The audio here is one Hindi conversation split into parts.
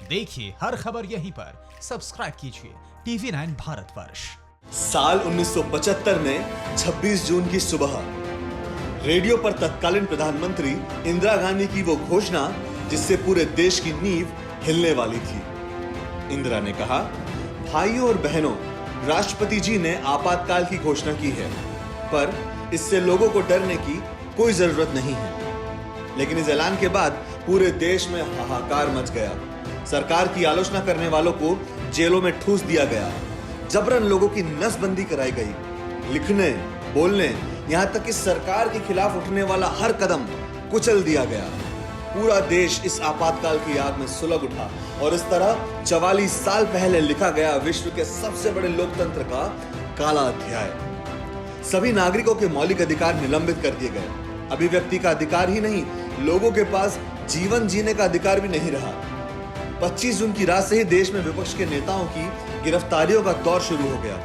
देखिए हर खबर यहीं पर। सब्सक्राइब कीजिए TV9 भारतवर्ष। साल 1975 में 26 जून की सुबह रेडियो पर तत्कालीन प्रधानमंत्री इंदिरा गांधी की वो घोषणा जिससे पूरे देश की नींव हिलने वाली थी। इंदिरा ने कहा, भाइयों और बहनों, राष्ट्रपति जी ने आपातकाल की घोषणा की है, पर इससे लोगों को डरने की कोई जरूरत नहीं है। लेकिन इस ऐलान के बाद पूरे देश में हाहाकार मच गया। सरकार की आलोचना करने वालों को जेलों में ठूस दिया गया, जबरन लोगों की नसबंदी कराई गई, लिखने, बोलने, यहाँ तक कि सरकार के खिलाफ उठने वाला हर कदम कुचल दिया गया। पूरा देश इस आपातकाल की आग में सुलग उठा और इस तरह 44 साल पहले लिखा गया विश्व के सबसे बड़े लोकतंत्र का काला अध्याय। सभी नागरिकों के मौलिक अधिकार निलंबित कर दिए गए। अभिव्यक्ति का अधिकार ही नहीं, लोगों के पास जीवन जीने का अधिकार भी नहीं रहा। 25 जून की रात से ही देश में विपक्ष के नेताओं की गिरफ्तारियों का दौर शुरू हो गया।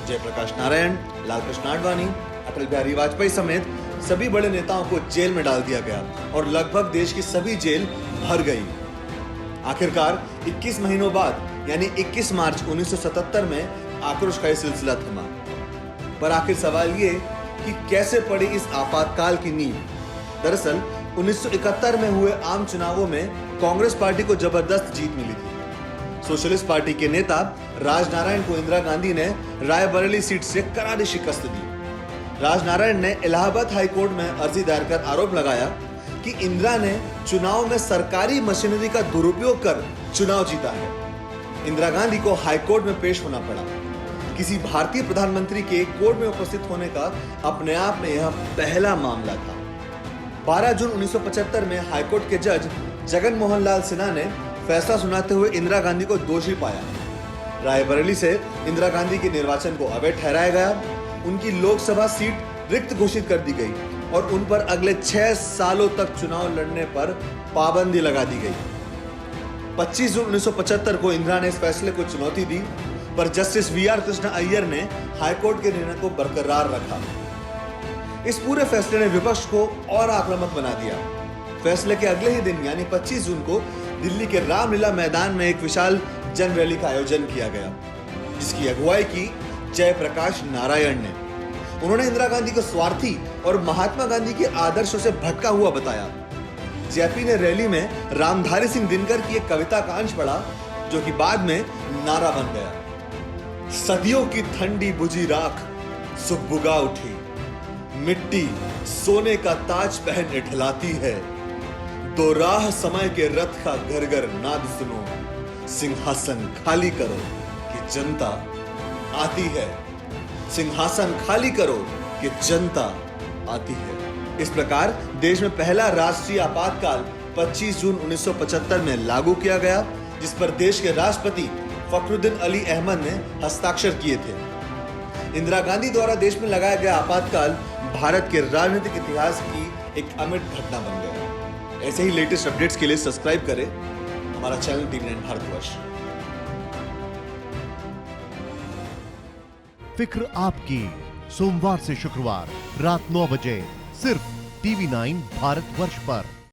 जयप्रकाश नारायण, लालकृष्ण आडवाणी, अटल बिहारी वाजपेयी समेत सभी बड़े नेताओं को जेल में डाल दिया गया और लगभग देश की सभी जेल भर गई। आखिरकार 21 महीनों बाद यानी 21 मार्च 1977 में आक्रोश का यह सिलसिला थमा। पर आखिर सवाल ये कि कैसे पड़ी इस आपातकाल की नींव। दरअसल 1971 में हुए आम चुनावों में कांग्रेस पार्टी को जबरदस्त जीत मिली थी। सोशलिस्ट पार्टी के नेता राजनारायण को इंदिरा गांधी ने रायबरेली सीट से करारी शिकस्त दी। राजनारायण ने इलाहाबाद हाई कोर्ट में अर्जी दायर कर आरोप लगाया कि इंदिरा ने चुनाव में सरकारी मशीनरी का दुरुपयोग कर चुनाव जीता है। इंदिरा गांधी को हाई कोर्ट में पेश होना पड़ा। किसी भारतीय प्रधानमंत्री के कोर्ट में उपस्थित होने का अपने आप में यह पहला मामला था। 12 जून 1975 में हाईकोर्ट के जज जगन मोहन लाल सिन्हा ने फैसला सुनाते हुए इंदिरा गांधी को दोषी पाया। रायबरेली से इंदिरा गांधी के निर्वाचन को अवैध ठहराया गया। उनकी लोकसभा सीट रिक्त घोषित कर दी गई और उन पर अगले 6 सालों तक चुनाव लड़ने पर पाबंदी लगा दी गई। 25 जून 1975 को इंदिरा ने इस फैसले को चुनौती दी, पर जस्टिस VR कृष्णा अय्यर ने हाईकोर्ट के निर्णय को बरकरार रखा। इस पूरे फैसले ने विपक्ष को और आक्रामक बना दिया। फैसले के अगले ही दिन यानी 25 जून को दिल्ली के रामलीला मैदान में एक विशाल जन रैली का आयोजन किया गया, जिसकी अगुवाई की जयप्रकाश नारायण ने। उन्होंने इंदिरा गांधी को स्वार्थी और महात्मा गांधी के आदर्शों से भटका हुआ बताया। जेपी ने रैली में रामधारी सिंह दिनकर की एक कविता का अंश पढ़ा, जो कि बाद में नारा बन गया। सदियों की ठंडी बुझी राख सुगबुगा उठी, मिट्टी सोने का ताज पहन इठलाती है। दो राह समय के रथ का घर घर नाद सुनो, सिंहासन खाली करो कि जनता आती है। सिंहासन खाली करो कि जनता आती है। इस प्रकार देश में पहला राष्ट्रीय आपातकाल 25 जून 1975 में लागू किया गया, जिस पर देश के राष्ट्रपति फखरुद्दीन अली अहमद ने हस्ताक्षर किए थे। इंदिरा गांधी द्वारा देश में लगाया गया आपातकाल भारत के राजनीतिक इतिहास की एक अमिट घटना बन गया। ऐसे ही लेटेस्ट अपडेट्स के लिए सब्सक्राइब करें हमारा चैनल TV9 भारतवर्ष। फिक्र आपकी, सोमवार से शुक्रवार रात 9 बजे सिर्फ TV9 भारतवर्ष पर।